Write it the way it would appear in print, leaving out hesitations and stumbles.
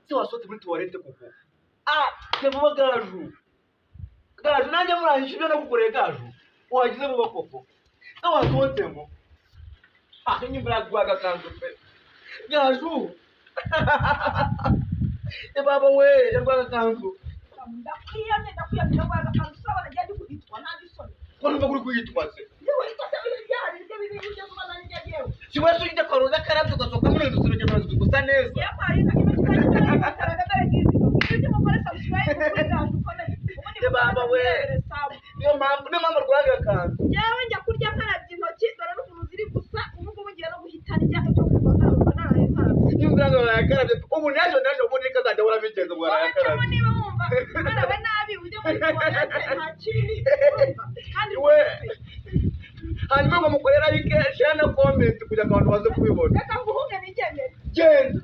se wasote muri toilette koko tevuba gaju nanjye murangije ibyo nagukoreye gaju wagize mu bakoko se wasotemo nyimba yagwaga kanzu pe gaju baba we yagwaga kanzu ndakwiyamye yagwaga kanzu sabana njye kugitwa nandi soni Kwani kuri kuyitwa se yewe itase yari ibyo bintu byo kumana njyewe kibazo ujye kwaruza karabyo gasoka muri ndusiro cyo kazi gusa neza yabaye ikaragatare gizi cyo mukore subscribe kuri gaju komedi baba we niyo mpamvu rwaga kanzu yewe njya kurya karabye intoki dore n'ukuntu ziri gusa ubu ngiye no guhitana ijya cyo kurwa naraye karabye n'umwango yakarabye ubu naje ubundi kazajya urabigenza ngo arakarabye niba wumva karabe nabi ujye muri toilette nta kindi kandi we hanyuma ngo mukorera like share na comment kugira ngo abantu baze kubibona reka nguhunge nigendere genda